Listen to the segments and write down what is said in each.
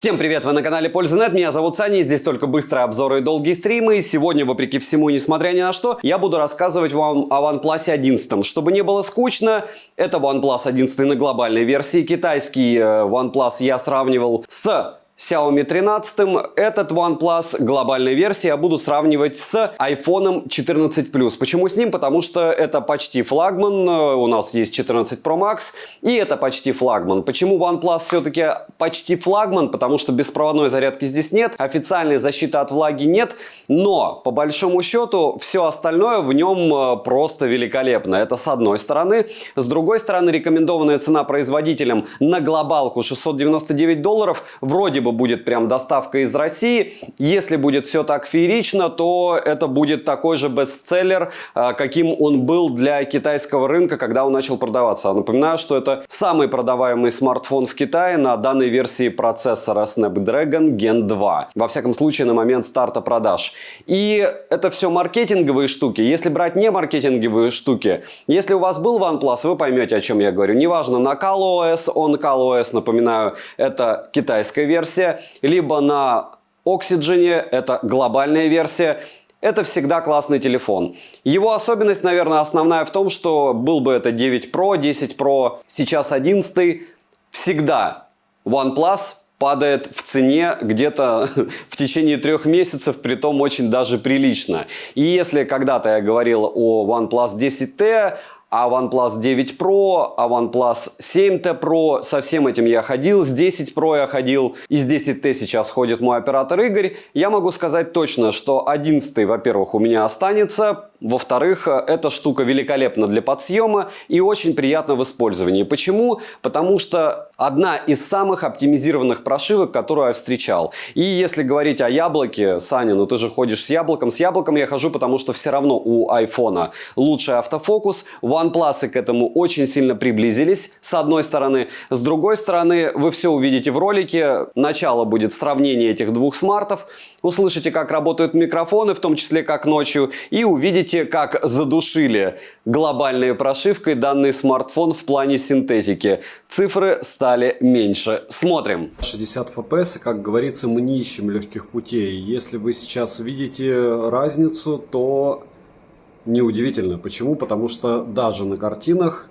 Всем привет, вы на канале Польза.нет, меня зовут Саня, и здесь только быстрые обзоры и долгие стримы. И сегодня, вопреки всему, несмотря ни на что, я буду рассказывать вам о OnePlus 11. Чтобы не было скучно, это OnePlus 11 на глобальной версии. Китайский OnePlus я сравнивал с Xiaomi 13, этот OnePlus глобальной версии я буду сравнивать с iPhone 14 Plus. Почему с ним? Потому что это почти флагман, у нас есть 14 Pro Max, и это почти флагман. Почему OnePlus все-таки почти флагман? Потому что беспроводной зарядки здесь нет, официальной защиты от влаги нет, но по большому счету все остальное в нем просто великолепно. Это с одной стороны. С другой стороны, рекомендованная цена производителям на глобалку $699, вроде бы будет прям доставка из России. Если будет все так феерично, то это будет такой же бестселлер, каким он был для китайского рынка, когда он начал продаваться. Напоминаю, что это самый продаваемый смартфон в Китае на данной версии процессора Snapdragon Gen 2. Во всяком случае, на момент старта продаж. И это все маркетинговые штуки. Если брать не маркетинговые штуки, если у вас был OnePlus, вы поймете, о чем я говорю. Неважно, на ColorOS, on ColorOS, напоминаю, это китайская версия, либо на Oxygen, это глобальная версия. Это всегда классный телефон. Его особенность, наверное, основная в том, что был бы это 9 Pro, 10 Pro, сейчас 11, всегда OnePlus падает в цене где-то в течение 3 месяцев, притом очень даже прилично. И если когда-то я говорил о OnePlus 10T, о OnePlus 9 Pro, о OnePlus 7T Pro, со всем этим я ходил, с 10 Pro я ходил, и с 10T сейчас ходит мой оператор Игорь, я могу сказать точно, что 11, во-первых, у меня останется, во-вторых, эта штука великолепна для подсъема и очень приятна в использовании. Почему? Потому что одна из самых оптимизированных прошивок, которую я встречал. И если говорить о яблоке, Саня, ну ты же ходишь с яблоком я хожу, потому что все равно у айфона лучший автофокус. OnePlus к этому очень сильно приблизились, с одной стороны. С другой стороны, вы все увидите в ролике. Начало будет сравнение этих двух смартов. Услышите, как работают микрофоны, в том числе как ночью, и увидите, как задушили глобальной прошивкой данный смартфон в плане синтетики. Цифры стали меньше. Смотрим. 60 FPS, как говорится, мы не ищем легких путей. Если вы сейчас видите разницу, то неудивительно. Почему? Потому что даже на картинах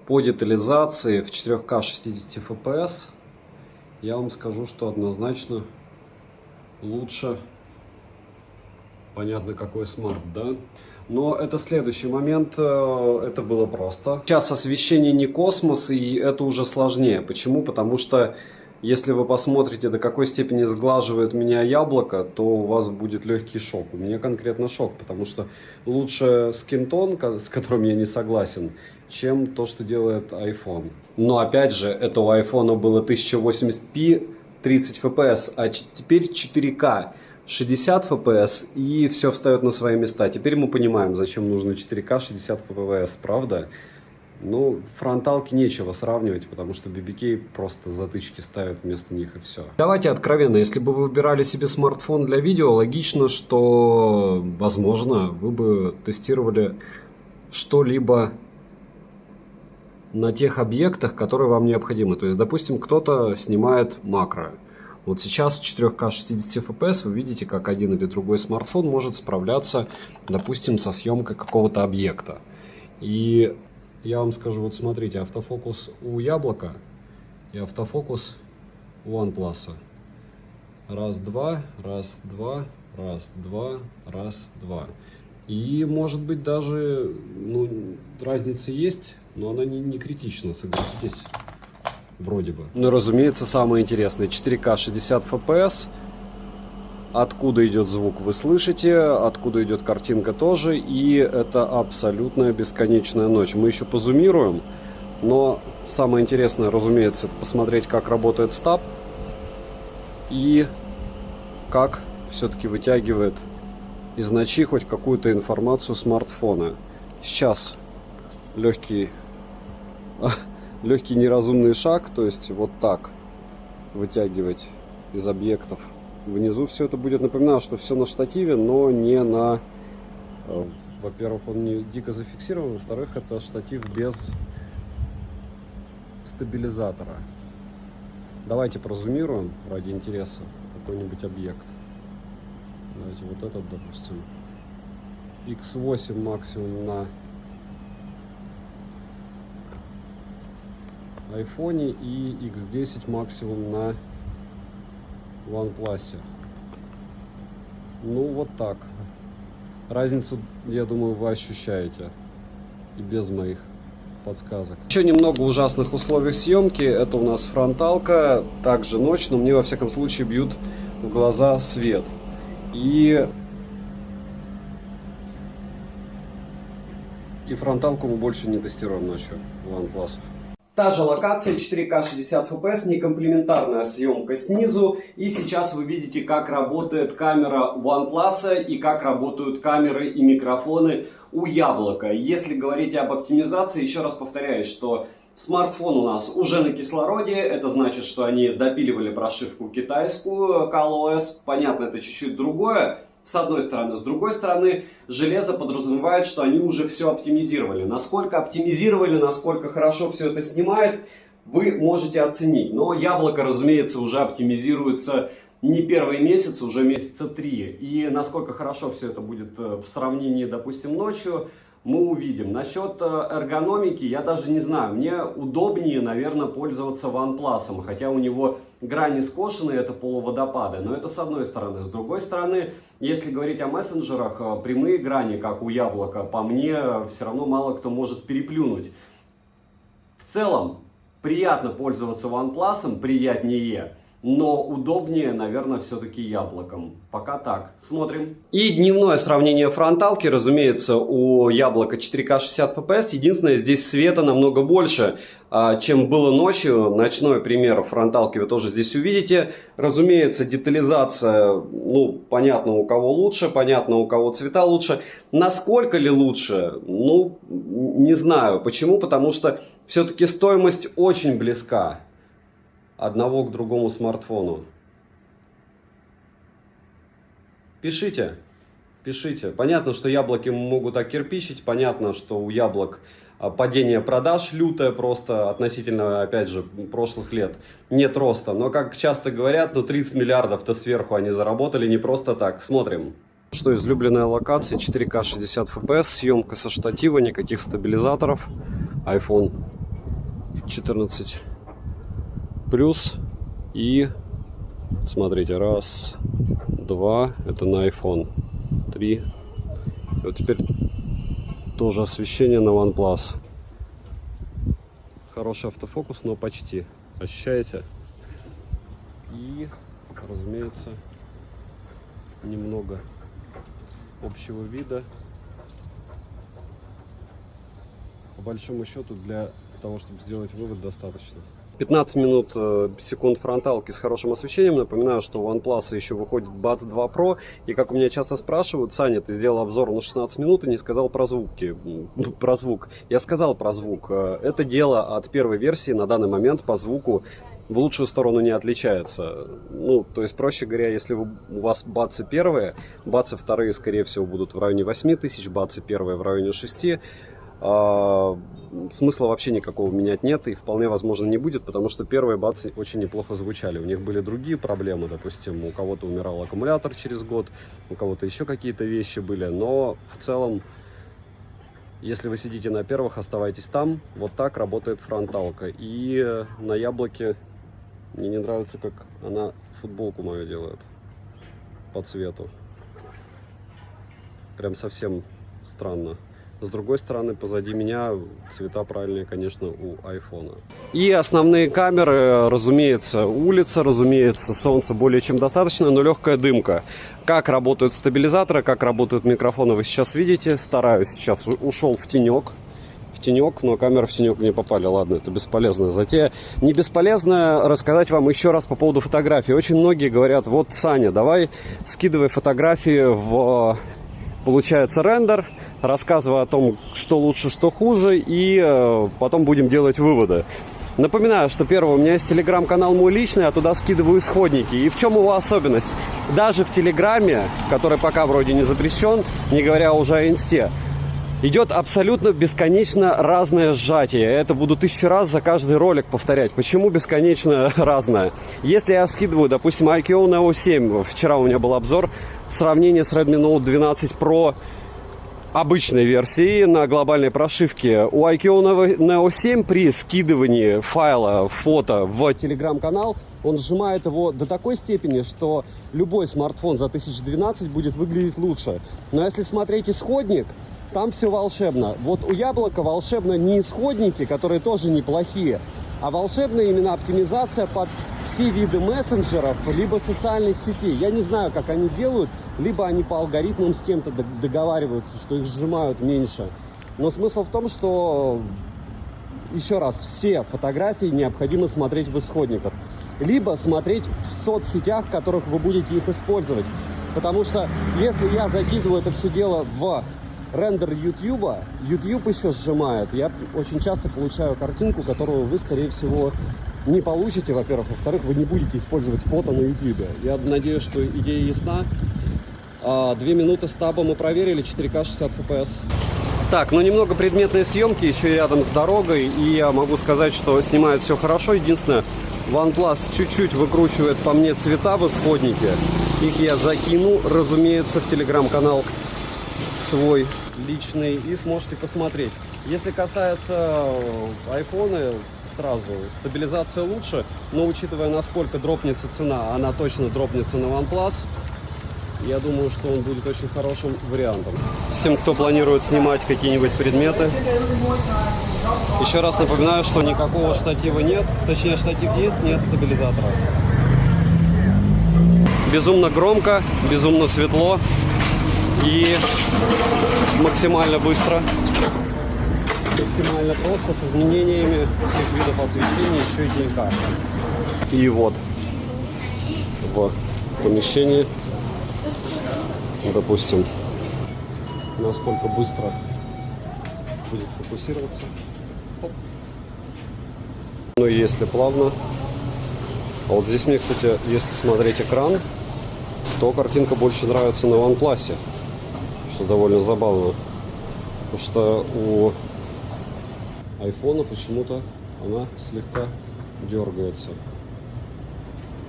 по детализации в 4К 60 FPS я вам скажу, что однозначно лучше. Понятно, какой смарт, да? Но это следующий момент, это было просто. Сейчас освещение не космос, и это уже сложнее. Почему? Потому что если вы посмотрите, до какой степени сглаживает меня яблоко, то у вас будет легкий шок. У меня конкретно шок, потому что лучше скинтон, с которым я не согласен, чем то, что делает iPhone. Но опять же, это у iPhone было 1080p 30 FPS, а теперь 4К 60 FPS, и все встает на свои места. Теперь мы понимаем, зачем нужно 4К 60 FPS, правда? Ну, фронталки нечего сравнивать, потому что BBK просто затычки ставят вместо них и все. Давайте откровенно, если бы вы выбирали себе смартфон для видео, логично, что, возможно, вы бы тестировали что-либо на тех объектах, которые вам необходимы. То есть, допустим, кто-то снимает макро. Вот сейчас в 4К 60 FPS вы видите, как один или другой смартфон может справляться, допустим, со съемкой какого-то объекта. И я вам скажу, вот смотрите, автофокус у яблока и автофокус у OnePlus. Раз, два, раз, два, раз, два, раз, два. И может быть даже, ну, разница есть, но она не критична, согласитесь, вроде бы. Ну, разумеется, самое интересное, 4К 60 FPS. Откуда идет звук, вы слышите, откуда идет картинка тоже, и это абсолютная бесконечная ночь. Мы еще позумируем, но самое интересное, разумеется, это посмотреть, как работает стаб и как все-таки вытягивает из ночи хоть какую-то информацию смартфона. Сейчас легкий неразумный шаг, то есть вот так вытягивать из объектов. Внизу все это будет, напоминаю, что все на штативе, но не на... Во-первых, он не дико зафиксирован, во-вторых, это штатив без стабилизатора. Давайте прозумируем ради интереса какой-нибудь объект. Давайте вот этот, допустим. X8 максимум на айфоне и X10 максимум на OnePlus. Ну вот так. Разницу, я думаю, вы ощущаете и без моих подсказок. Еще немного ужасных условий съемки. Это у нас фронталка, также ночь, но мне во всяком случае бьют в глаза свет. И фронталку мы больше не тестируем ночью в OnePlus. Та же локация, 4К 60 FPS, некомплементарная съемка снизу. И сейчас вы видите, как работает камера OnePlus и как работают камеры и микрофоны у Яблока. Если говорить об оптимизации, еще раз повторяю, что смартфон у нас уже на кислороде. Это значит, что они допиливали прошивку китайскую ColorOS. Понятно, это чуть-чуть другое. С одной стороны. С другой стороны, железо подразумевает, что они уже все оптимизировали. Насколько оптимизировали, насколько хорошо все это снимает, вы можете оценить. Но Яблоко, разумеется, уже оптимизируется не первый месяц, уже месяца 3. И насколько хорошо все это будет в сравнении, допустим, ночью, мы увидим. Насчет эргономики я даже не знаю. Мне удобнее, наверное, пользоваться OnePlus, хотя у него грани скошенные, это полуводопады. Но это с одной стороны. С другой стороны, если говорить о мессенджерах, прямые грани, как у Яблока, по мне, все равно мало кто может переплюнуть. В целом, приятно пользоваться OnePlus, приятнее. Но удобнее, наверное, все-таки Яблоком. Пока так. Смотрим. И дневное сравнение фронталки. Разумеется, у Яблока 4К 60 FPS. Единственное, здесь света намного больше, чем было ночью. Ночной пример фронталки вы тоже здесь увидите. Разумеется, детализация, ну, понятно, у кого лучше, понятно, у кого цвета лучше. Насколько ли лучше? Ну, не знаю. Почему? Потому что все-таки стоимость очень близка одного к другому смартфону. Пишите, пишите. Понятно, что Яблоки могут окирпичить, понятно, что у Яблок падение продаж лютое просто относительно, опять же, прошлых лет. Нет роста, но, как часто говорят, 30 миллиардов-то сверху они заработали не просто так. Смотрим. Что излюбленная локация, 4К 60 FPS, съемка со штатива, никаких стабилизаторов, iPhone 14 плюс. И смотрите, раз, два, это на iPhone 3. И вот теперь тоже освещение на OnePlus. Хороший автофокус, но почти. Ощущаете? И, разумеется, немного общего вида. По большому счету, для того, чтобы сделать вывод, достаточно. 15 секунд фронталки с хорошим освещением. Напоминаю, что у OnePlus еще выходит Buds 2 Pro. И как у меня часто спрашивают: Саня, ты сделал обзор на 16 минут и не сказал про звук. Я сказал про звук. Это дело от первой версии. На данный момент по звуку в лучшую сторону не отличается. Ну, то есть, проще говоря, если у вас бацы первые, бацы вторые, скорее всего, будут в районе 8000, бацы первые в районе 6. Смысла вообще никакого менять нет, и вполне возможно не будет, потому что первые бацы очень неплохо звучали. У них были другие проблемы, допустим, у кого-то умирал аккумулятор через год, у кого-то еще какие-то вещи были, но в целом, если вы сидите на первых, оставайтесь там. Вот так работает фронталка. И на Яблоке мне не нравится, как она футболку мою делает по цвету. Прям совсем странно. С другой стороны, позади меня цвета правильные, конечно, у айфона. И основные камеры, разумеется, улица, разумеется, солнца более чем достаточно, но легкая дымка. Как работают стабилизаторы, как работают микрофоны, вы сейчас видите. Стараюсь сейчас, ушел в тенек, но камеры в тенек не попали. Ладно, это бесполезная затея. Не бесполезно рассказать вам еще раз по поводу фотографий. Очень многие говорят: вот, Саня, давай скидывай фотографии в... Получается рендер, рассказывая о том, что лучше, что хуже, и потом будем делать выводы. Напоминаю, что первое, у меня есть телеграм-канал мой личный, я туда скидываю исходники. И в чем его особенность? Даже в телеграме, который пока вроде не запрещен, не говоря уже о инсте, идет абсолютно бесконечно разное сжатие. Я это буду 1000 раз за каждый ролик повторять. Почему бесконечно разное? Если я скидываю, допустим, IQ Neo 7, вчера у меня был обзор, сравнение с Redmi Note 12 Pro обычной версии на глобальной прошивке. У IQ Neo 7 при скидывании файла, фото в телеграм-канал, он сжимает его до такой степени, что любой смартфон за 1012 будет выглядеть лучше. Но если смотреть исходник, там все волшебно. Вот у Яблока волшебно не исходники, которые тоже неплохие, а волшебная именно оптимизация под все виды мессенджеров, либо социальных сетей. Я не знаю, как они делают, либо они по алгоритмам с кем-то договариваются, что их сжимают меньше. Но смысл в том, что, еще раз, все фотографии необходимо смотреть в исходниках. Либо смотреть в соцсетях, в которых вы будете их использовать. Потому что если я закидываю это все дело в рендер YouTube, YouTube еще сжимает. Я очень часто получаю картинку, которую вы, скорее всего, не получите, во-первых. Во-вторых, вы не будете использовать фото на YouTube. Я надеюсь, что идея ясна. 2 минуты стаба мы проверили, 4К 60 FPS. Так, ну немного предметной съемки, еще и рядом с дорогой. И я могу сказать, что снимает все хорошо. Единственное, OnePlus чуть-чуть выкручивает по мне цвета в исходнике. Их я закину, разумеется, в телеграм-канал свой личный, и сможете посмотреть. Если касается айфона, сразу стабилизация лучше, но учитывая, насколько дропнется цена, она точно дропнется на OnePlus, я думаю, что он будет очень хорошим вариантом. Всем, кто планирует снимать какие-нибудь предметы, еще раз напоминаю, что никакого штатива нет, точнее штатив есть, нет стабилизатора. Безумно громко, безумно светло и максимально быстро, максимально просто, с изменениями всех видов освещения, еще и денька. И вот в помещении, допустим, насколько быстро будет фокусироваться. Оп. Ну и если плавно. А вот здесь мне, кстати, если смотреть экран, то картинка больше нравится на OnePlus, что довольно забавно. Потому что у айфона почему-то она слегка дергается.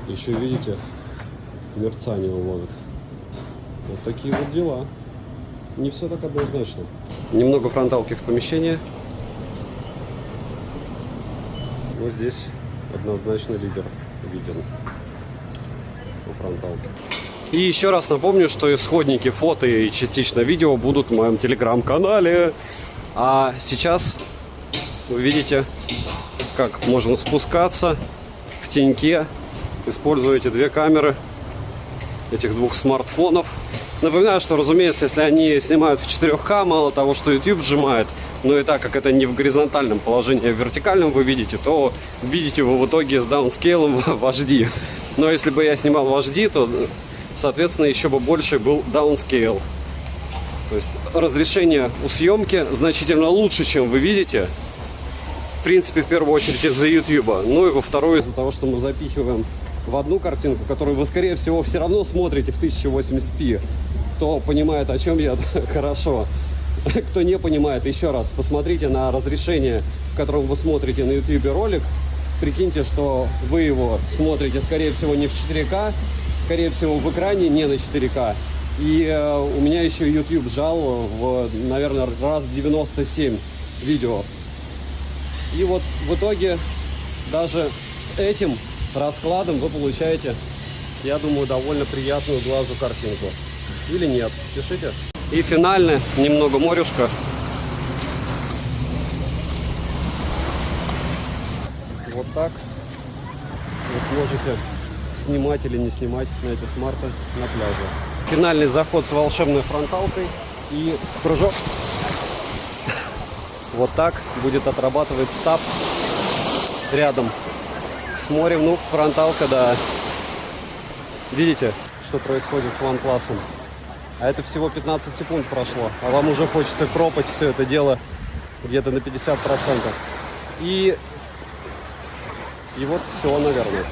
Еще видите, мерцание ловит. Вот такие вот дела. Не все так однозначно. Немного фронталки в помещении. Вот здесь однозначно лидер виден по фронталке. И еще раз напомню, что исходники фото и частично видео будут в моем телеграм-канале. А сейчас вы видите, как можно спускаться в теньке, используя эти две камеры этих двух смартфонов. Напоминаю, что, разумеется, если они снимают в 4К, мало того, что YouTube сжимает, но и так как это не в горизонтальном положении, а в вертикальном вы видите, то видите вы в итоге с даунскейлом в HD. Но если бы я снимал в HD, то, соответственно, еще бы больше был даунскейл. То есть разрешение у съемки значительно лучше, чем вы видите. В принципе, в первую очередь из-за YouTube. Ну и во вторую, из-за того, что мы запихиваем в одну картинку, которую вы, скорее всего, все равно смотрите в 1080p. Кто понимает, о чем я, хорошо. Кто не понимает, еще раз, посмотрите на разрешение, в котором вы смотрите на YouTube ролик. Прикиньте, что вы его смотрите, скорее всего, не в 4К, скорее всего, в экране не на 4К. И у меня еще YouTube жал в, наверное, раз в 97 видео. И вот в итоге даже с этим раскладом вы получаете, я думаю, довольно приятную глазу картинку. Или нет? Пишите. И финально немного морюшка. Вот так вы сможете снимать или не снимать на эти смарты на пляже. Финальный заход с волшебной фронталкой и прыжок. Вот так будет отрабатывать стаб рядом с морем. Ну, фронталка, да. Видите, что происходит с OnePlus? А это всего 15 секунд прошло. А вам уже хочется кропать все это дело где-то на 50%. И вот все, наверное.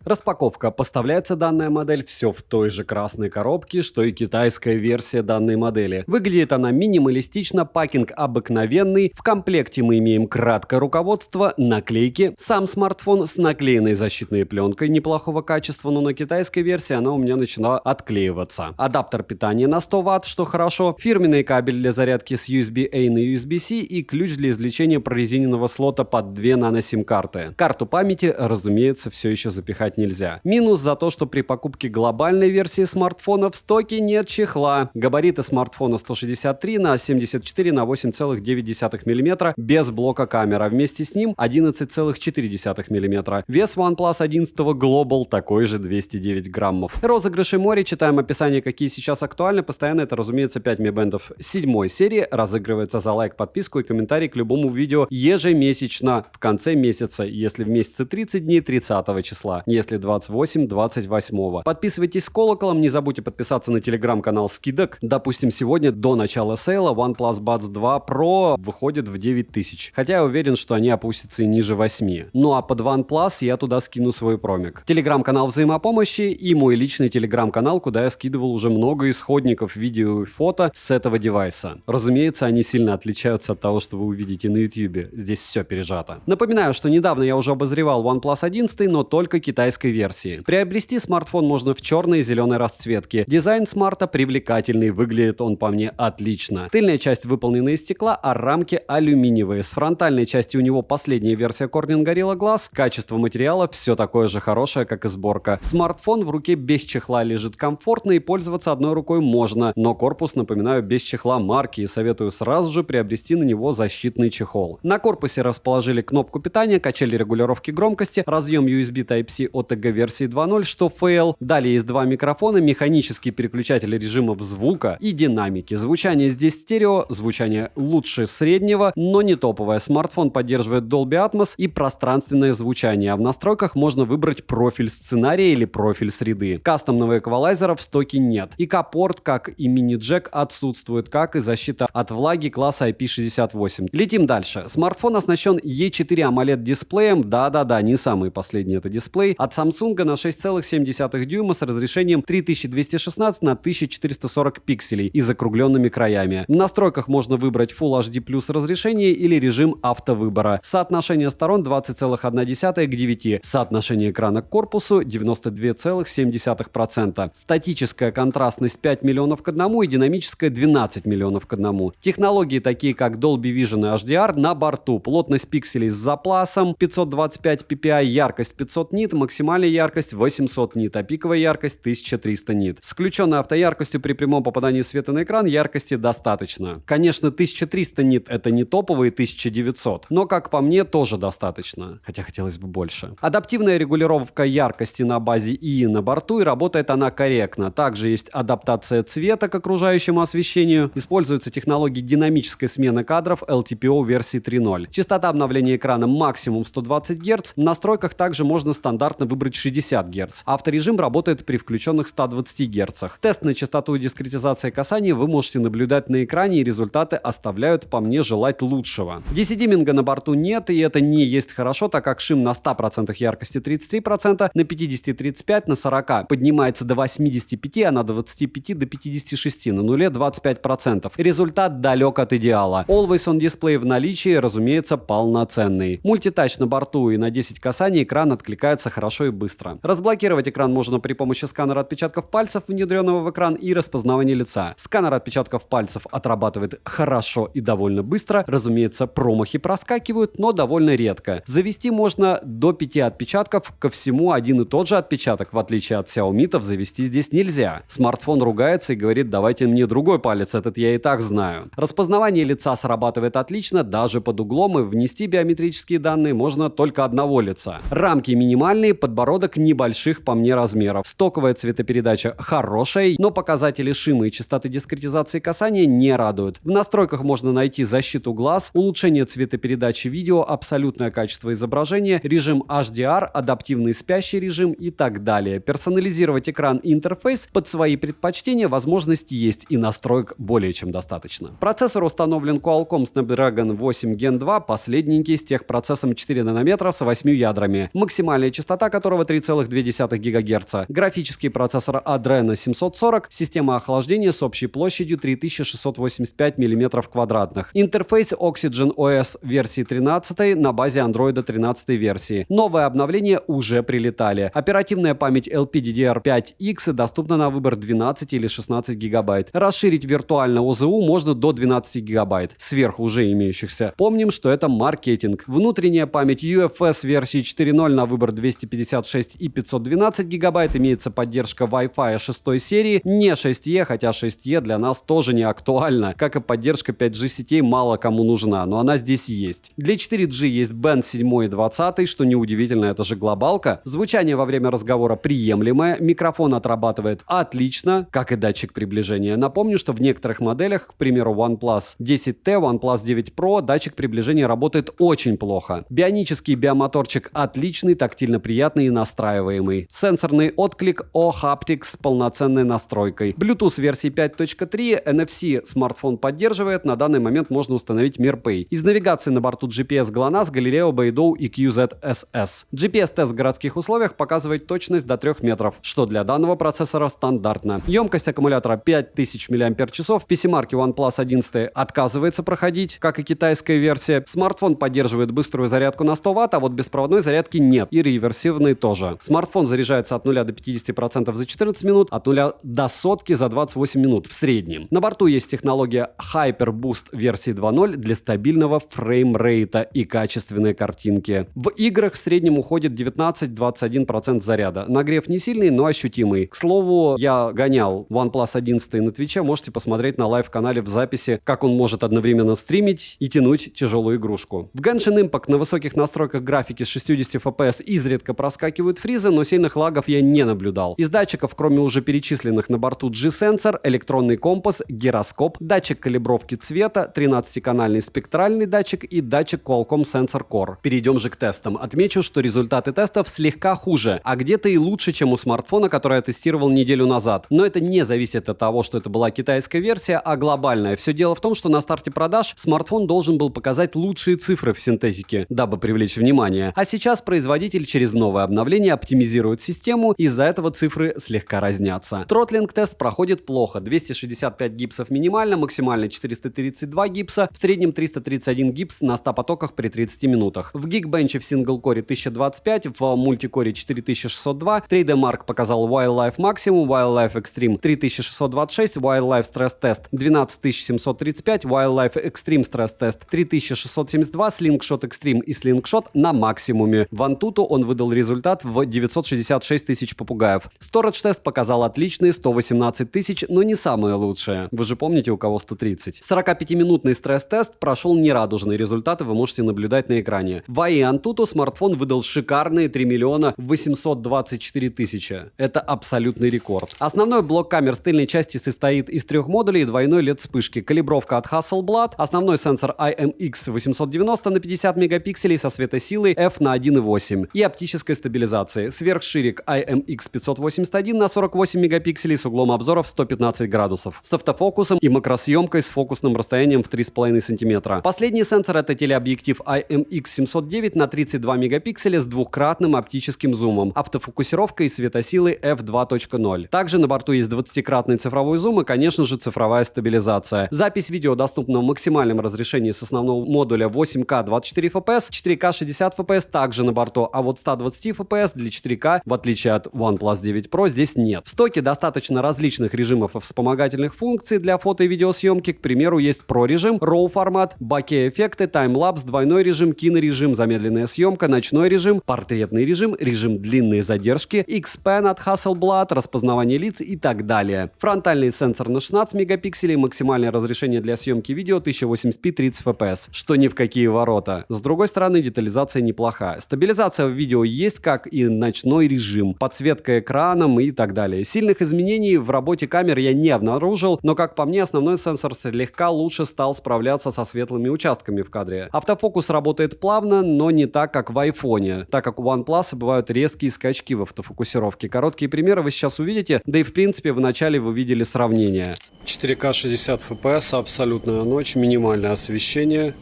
Распаковка. Поставляется данная модель все в той же красной коробке, что и китайская версия данной модели. Выглядит она минималистично, пакинг обыкновенный. В комплекте мы имеем краткое руководство, наклейки, сам смартфон с наклеенной защитной пленкой неплохого качества, но на китайской версии она у меня начала отклеиваться. Адаптер питания на 100 Вт, что хорошо, фирменный кабель для зарядки с USB-A на USB-C и ключ для извлечения прорезиненного слота под 2 нано-сим-карты. Карту памяти, разумеется, все еще запихать нельзя. Минус за то, что при покупке глобальной версии смартфона в стоке нет чехла. Габариты смартфона 163 на 74 на 8,9 мм без блока камера. Вместе с ним 11,4 мм. Вес OnePlus 11 Global такой же 209 граммов. Розыгрыши море. Читаем описание, какие сейчас актуальны. Постоянно это, разумеется, 5 Mi Band'ов 7 серии. Разыгрывается за лайк, подписку и комментарий к любому видео ежемесячно в конце месяца. Если в месяце 30 дней, 30 числа. Если 28, 28. Подписывайтесь с колоколом. Не забудьте подписаться на телеграм-канал скидок. Допустим, сегодня до начала сейла OnePlus Buds 2 Pro выходит в 9000. Хотя я уверен, что они опустятся и ниже 8. Ну а под OnePlus я туда скину свой промик. Телеграм-канал взаимопомощи и мой личный телеграм-канал, куда я скидывал уже много исходников видео и фото с этого девайса. Разумеется, они сильно отличаются от того, что вы увидите на YouTube. Здесь все пережато. Напоминаю, что недавно я уже обозревал OnePlus 11, но только китайской версии. Приобрести смартфон можно в черной и зеленой расцветке. Дизайн смарта привлекательный, выглядит он по мне отлично. Тыльная часть выполнена из стекла, а рамки алюминиевые. С фронтальной части у него последняя версия Corning Gorilla Glass. Качество материала все такое же хорошее, как и сборка. Смартфон в руке без чехла лежит комфортно и пользоваться одной рукой можно, но корпус, напоминаю, без чехла марки и советую сразу же приобрести на него защитный чехол. На корпусе расположили кнопку питания, качели регулировки громкости, разъем USB Type-C OTG версии 2.0, что fail. Далее есть два микрофона, механический переключатель режимов звука и динамики. Звучание здесь стерео, звучание лучше среднего, но не топовое. Смартфон поддерживает Dolby Atmos и пространственное звучание, а в настройках можно выбрать профиль сценария или профиль среды. Кастомного эквалайзера в стоке нет. ИК-порт, как и мини-джек, отсутствует, как и защита от влаги класса IP68. Летим дальше. Смартфон оснащен E4 AMOLED дисплеем, да-да-да, не самый последний это дисплей, от Samsung на 6,7 дюйма с разрешением 3216 на 1440 пикселей и закругленными краями. В настройках можно выбрать Full HD+ разрешение или режим автовыбора. Соотношение сторон 20,1 к 9. Соотношение экрана к корпусу 92,7%. Статическая контрастность 5 миллионов к 1 и динамическая 12 миллионов к 1. Технологии такие как Dolby Vision и HDR на борту. Плотность пикселей с запласом 525 ppi, яркость 500 нит, максимальная яркость 800 нит, а пиковая яркость 1300 нит. С включенной автояркостью при прямом попадании света на экран яркости достаточно. Конечно, 1300 нит это не топовые 1900, но как по мне тоже достаточно, хотя хотелось бы больше. Адаптивная регулировка яркости на базе ИИ на борту, и работает она корректно. Также есть адаптация цвета к окружающему освещению. Используются технологии динамической смены кадров LTPO версии 3.0. Частота обновления экрана максимум 120 Гц. В настройках также можно стандартно выбрать 60 Гц. Авторежим работает при включенных 120 Гц. Тест на частоту и дискретизацию касания вы можете наблюдать на экране, и результаты оставляют по мне желать лучшего. DC-димминга на борту нет, и это не есть хорошо, так как шим на 100% яркости 33%, на 50 35%, на 40% поднимается до 85%, а на 25% до 56%, на нуле 25%. Результат далек от идеала. Always on Display в наличии, разумеется, полноценный. Мультитач на борту, и на 10 касаний экран откликается хорошо и быстро. Разблокировать экран можно при помощи сканера отпечатков пальцев, внедренного в экран, и распознавания лица. Сканер отпечатков пальцев отрабатывает хорошо и довольно быстро. Разумеется, промахи проскакивают, но довольно редко. Завести можно до 5 отпечатков, ко всему один и тот же отпечаток, в отличие от Xiaomi, завести здесь нельзя. Смартфон ругается и говорит: давайте мне другой палец, этот я и так знаю. Распознавание лица срабатывает отлично, даже под углом, и внести биометрические данные можно только одного лица. Рамки минимальные, подбородок небольших по мне размеров. Стоковая цветопередача хорошая, но показатели шима и частоты дискретизации касания не радуют. В настройках можно найти защиту глаз, улучшение цветопередачи видео, абсолютное качество изображения, режим HDR, адаптивный спящий режим и так далее. Персонализировать экран и интерфейс под свои предпочтения возможность есть, и настроек более чем достаточно. Процессор установлен Qualcomm Snapdragon 8 Gen 2, последненький, с техпроцессом 4 нанометра с 8 ядрами. Максимальная частота, которого 3,2 ГГц, графический процессор Adreno 740, система охлаждения с общей площадью 3685 мм², интерфейс Oxygen OS версии 13 на базе Android 13 версии. Новое обновление уже прилетали. Оперативная память LPDDR5X доступна на выбор 12 или 16 ГБ. Расширить виртуально ОЗУ можно до 12 ГБ, сверх уже имеющихся. Помним, что это маркетинг. Внутренняя память UFS версии 4.0 на выбор 256 и 512 ГБ, имеется поддержка Wi-Fi 6 серии, не 6E, хотя 6E для нас тоже не актуальна, как и поддержка 5G сетей мало кому нужна, но она здесь есть. Для 4G есть Band 7 и 20, что неудивительно, это же глобалка. Звучание во время разговора приемлемое, микрофон отрабатывает отлично, как и датчик приближения. Напомню, что в некоторых моделях, к примеру OnePlus 10T, OnePlus 9 Pro, датчик приближения работает очень плохо. Бионический биомоторчик отличный, тактильно приятный и настраиваемый. Сенсорный отклик O-Haptic с полноценной настройкой. Bluetooth версии 5.3, NFC смартфон поддерживает, на данный момент можно установить MirPay. Из навигации на борту GPS GLONASS, Galileo, Beidou и QZSS. GPS-тест в городских условиях показывает точность до 3 метров, что для данного процессора стандартно. Емкость аккумулятора 5000 мАч. PC-марки OnePlus 11 отказывается проходить, как и китайская версия. Смартфон поддерживает быструю зарядку на 100 Вт, а вот беспроводной зарядки нет. И реверсивной тоже. Смартфон заряжается от 0 до 50% за 14 минут, от 0 до сотки за 28 минут в среднем. На борту есть технология HyperBoost версии 2.0 для стабильного фреймрейта и качественной картинки. В играх в среднем уходит 19-21% заряда. Нагрев не сильный, но ощутимый. К слову, я гонял OnePlus 11 на Твиче, можете посмотреть на лайв-канале в записи, как он может одновременно стримить и тянуть тяжелую игрушку. В Genshin Impact на высоких настройках графики с 60 FPS изредка проскакивают фризы, но сильных лагов я не наблюдал. Из датчиков, кроме уже перечисленных на борту G-сенсор, электронный компас, гироскоп, датчик калибровки цвета, 13-канальный спектральный датчик и датчик Qualcomm Sensor Core. Перейдем же к тестам. Отмечу, что результаты тестов слегка хуже, а где-то и лучше, чем у смартфона, который я тестировал неделю назад. Но это не зависит от того, что это была китайская версия, а глобальная. Все дело в том, что на старте продаж смартфон должен был показать лучшие цифры в синтетике, дабы привлечь внимание. А сейчас производитель через новое обновление оптимизирует систему, из-за этого цифры слегка разнятся. Тротлинг-тест проходит плохо. 265 гипсов минимально, максимально 432 гипса, в среднем 331 гипс на 100 потоках при 30 минутах. В Geekbench в сингл-коре 1025, в мультикоре 4602, 3D Mark показал Wildlife Maximum, Wildlife Extreme 3626, Wildlife Stress Test 12735, Wildlife Extreme Stress Test 3672, Slingshot Extreme и Slingshot на максимуме. В Antutu он выдал результат в 966 тысяч попугаев. Storage тест показал отличные 118 тысяч, но не самые лучшие. Вы же помните, у кого 130. 45-минутный стресс-тест прошел нерадужные результаты, вы можете наблюдать на экране. В АИ Antutu смартфон выдал шикарные 3 миллиона 824 тысячи. Это абсолютный рекорд. Основной блок камер с тыльной части состоит из 3 модулей и двойной LED-вспышки. Калибровка от Hasselblad, основной сенсор IMX890 на 50 мегапикселей со светосилой f на 1.8 и оптической стабилизации. Сверхширик IMX581 на 48 мегапикселей с углом обзора в 115 градусов. С автофокусом и макросъемкой с фокусным расстоянием в 3,5 см. Последний сенсор — это телеобъектив IMX709 на 32 мегапикселя с двухкратным оптическим зумом, автофокусировкой и светосилой f2.0. Также на борту есть 20-кратный цифровой зум и, конечно же, цифровая стабилизация. Запись видео доступна в максимальном разрешении с основного модуля 8К 24 FPS, 4К 60 FPS также на борту, а вот 120 FPS для 4К, в отличие от OnePlus 9 Pro, здесь нет. В стоке достаточно различных режимов и вспомогательных функций для фото и видеосъемки. К примеру, есть Pro режим, RAW формат, боке-эффекты, таймлапс, двойной режим, кинорежим, замедленная съемка, ночной режим, портретный режим, режим длинной задержки, X-Pen от Hasselblad, распознавание лиц и так далее. Фронтальный сенсор на 16 мегапикселей, максимальное разрешение для съемки видео 1080p 30 fps, что ни в какие ворота. С другой стороны, детализация неплоха. Стабилизация в видео есть, как и ночной режим, подсветка экраном и так далее. Сильных изменений в работе камер я не обнаружил, но, как по мне, основной сенсор слегка лучше стал справляться со светлыми участками в кадре. Автофокус работает плавно, но не так, как в айфоне, так как у OnePlus бывают резкие скачки в автофокусировке. Короткие примеры вы сейчас увидите, да и в принципе в начале вы видели сравнение. 4К 60 FPS, абсолютная ночь, минимальное освещение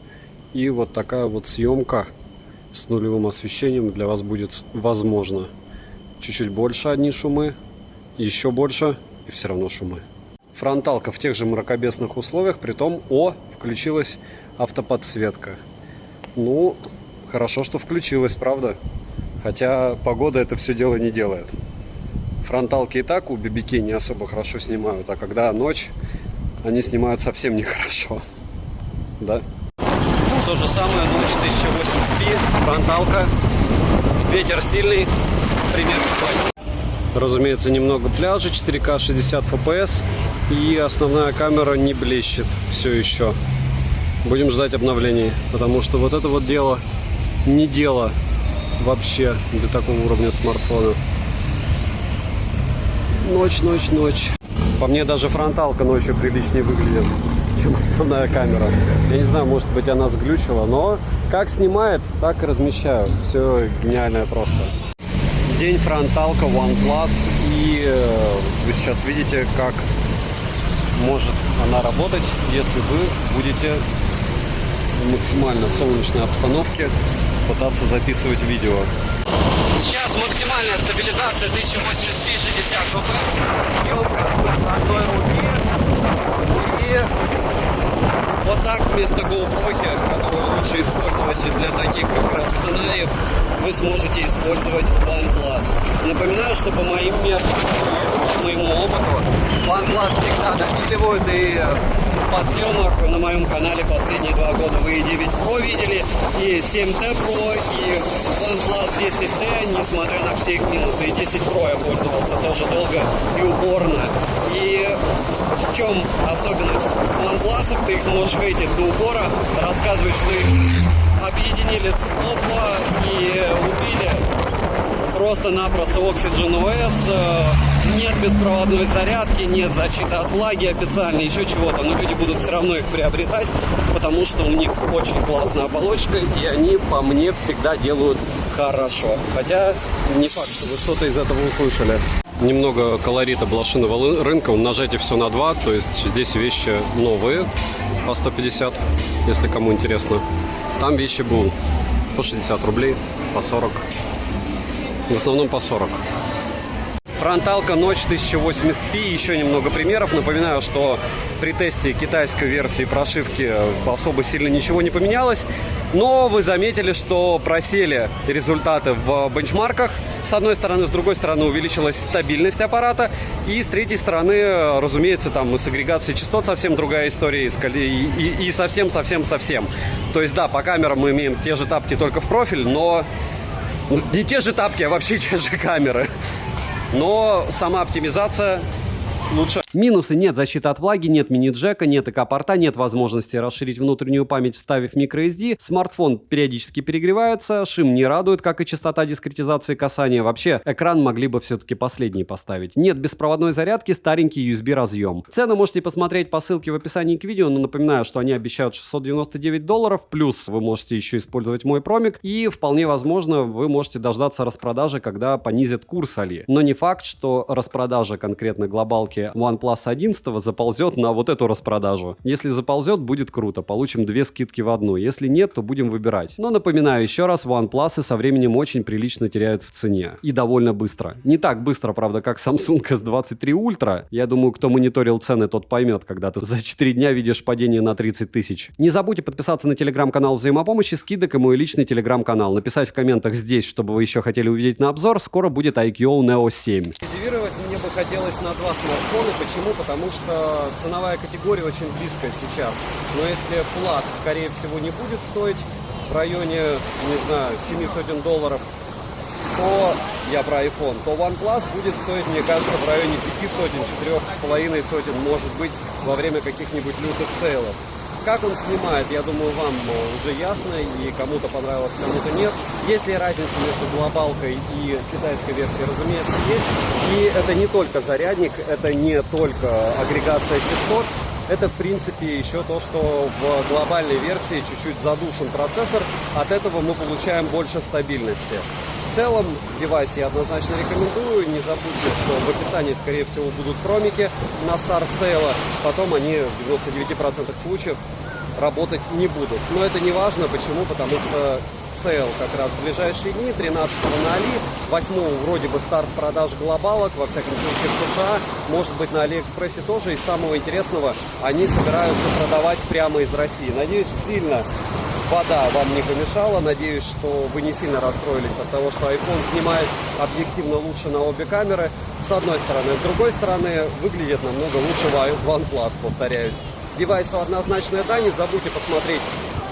и вот такая вот съемка с нулевым освещением для вас будет возможна. Чуть-чуть больше одни шумы, еще больше и все равно шумы. Фронталка в тех же мракобесных условиях, притом, включилась автоподсветка. Ну, хорошо, что включилась, правда? Хотя погода это все дело не делает. Фронталки и так у BBK не особо хорошо снимают, а когда ночь, они снимают совсем нехорошо. Да? То же самое, ночь 1080p, фронталка, ветер сильный, примерно. Разумеется, немного пляжа, 4К 60 FPS, и основная камера не блещет все еще. Будем ждать обновлений, потому что вот это вот дело не дело вообще для такого уровня смартфона. Ночь, ночь, ночь. По мне даже фронталка ночью приличнее выглядит, чем основная камера. Я не знаю, может быть она сглючила, но как снимает, так и размещаю. Все гениальное просто. День фронталка OnePlus, и вы сейчас видите, как может она работать, если вы будете в максимально солнечной обстановке пытаться записывать видео. Сейчас максимальная стабилизация 1080p 60 fps, съемка с одной руки, и вот так вместо GoPro, которую лучше использовать для таких как раз сценариев, вы сможете использовать OnePlus. Напоминаю, что по моим меркам, по моему опыту, OnePlus всегда допиливают, и подсъемок на моем канале последние 2 года вы и 9 Pro видели, и 7T Pro, и OnePlus 10T, несмотря на все их минусы, и 10 Pro я пользовался тоже долго и упорно. И в чем особенность OnePlus? Ты их можешь хейтить до упора, рассказывать, что их объединили с Oppo и убили просто-напросто Oxygen OS, нет беспроводной зарядки, нет защиты от влаги официально, еще чего-то, но люди будут все равно их приобретать, потому что у них очень классная оболочка, и они, по мне, всегда делают хорошо. Хотя не факт, что вы что-то из этого услышали. Немного колорита блошиного рынка, умножайте все на 2, то есть здесь вещи новые по 150, если кому интересно. Там вещи будут по 60 рублей, по 40. В основном по 40. Фронталка ночь 1080p, еще немного примеров. Напоминаю, что при тесте китайской версии прошивки особо сильно ничего не поменялось. Но вы заметили, что просели результаты в бенчмарках. С одной стороны, с другой стороны увеличилась стабильность аппарата. И с третьей стороны, разумеется, там с агрегацией частот совсем другая история. И совсем. То есть да, по камерам мы имеем те же тапки, только в профиль, но не те же тапки, а вообще те же камеры. Но сама оптимизация лучше. Минусы: нет защиты от влаги, нет мини-джека, нет ИК-порта, нет возможности расширить внутреннюю память, вставив microSD. Смартфон периодически перегревается, шим не радует, как и частота дискретизации касания. Вообще, экран могли бы все-таки последний поставить. Нет беспроводной зарядки, старенький USB разъем. Цену можете посмотреть по ссылке в описании к видео, но напоминаю, что они обещают $699, плюс вы можете еще использовать мой промик, и вполне возможно вы можете дождаться распродажи, когда понизят курс Али. Но не факт, что распродажа конкретно глобалки OnePlus 11 заползет на вот эту распродажу. Если заползет, будет круто, получим 2 скидки в одну. Если нет, то будем выбирать. Но напоминаю еще раз, OnePlus со временем очень прилично теряют в цене. И довольно быстро. Не так быстро, правда, как Samsung S23 Ultra. Я думаю, кто мониторил цены, тот поймет, когда ты за 4 дня видишь падение на 30 тысяч. Не забудьте подписаться на телеграм-канал взаимопомощи, скидок и мой личный телеграм-канал. Написать в комментах здесь, чтобы вы еще хотели увидеть на обзор. Скоро будет IQOO Neo 7. Активировать мне бы хотелось на 2 смартфона. Почему? Потому что ценовая категория очень близкая сейчас. Но если Plus, скорее всего, не будет стоить в районе, не знаю, $700, то я про iPhone, то OnePlus будет стоить, мне кажется, в районе 5 сотен, 4,5 сотен, может быть, во время каких-нибудь лютых сейлов. Как он снимает, я думаю, вам уже ясно, и кому-то понравилось, кому-то нет. Есть ли разница между глобалкой и китайской версией? Разумеется, есть. И это не только зарядник, это не только агрегация частот. Это, в принципе, еще то, что в глобальной версии чуть-чуть задушен процессор. От этого мы получаем больше стабильности. В целом, девайс я однозначно рекомендую. Не забудьте, что в описании, скорее всего, будут промики на старт сейла. Потом они в 99% случаев работать не будут. Но это не важно. Почему? Потому что сейл как раз в ближайшие дни, 13-го на Али, 8-го вроде бы старт продаж глобалок, во всяком случае в США, может быть на Алиэкспрессе тоже. Из самого интересного, они собираются продавать прямо из России. Надеюсь, сильно вода вам не помешала, надеюсь, что вы не сильно расстроились от того, что iPhone снимает объективно лучше на обе камеры, с одной стороны. С другой стороны, выглядит намного лучше OnePlus, повторяюсь. Девайсу однозначная да, не забудьте посмотреть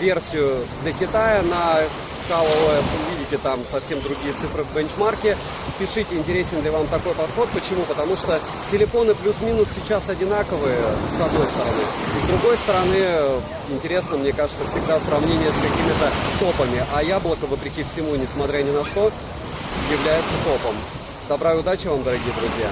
версию для Китая на ColorOS, увидите там совсем другие цифры в бенчмарке. Пишите, интересен ли вам такой подход. Почему? Потому что телефоны плюс-минус сейчас одинаковые, с одной стороны. И с другой стороны, интересно, мне кажется, всегда сравнение с какими-то топами. А яблоко, вопреки всему, несмотря ни на что, является топом. Добра и удачи вам, дорогие друзья!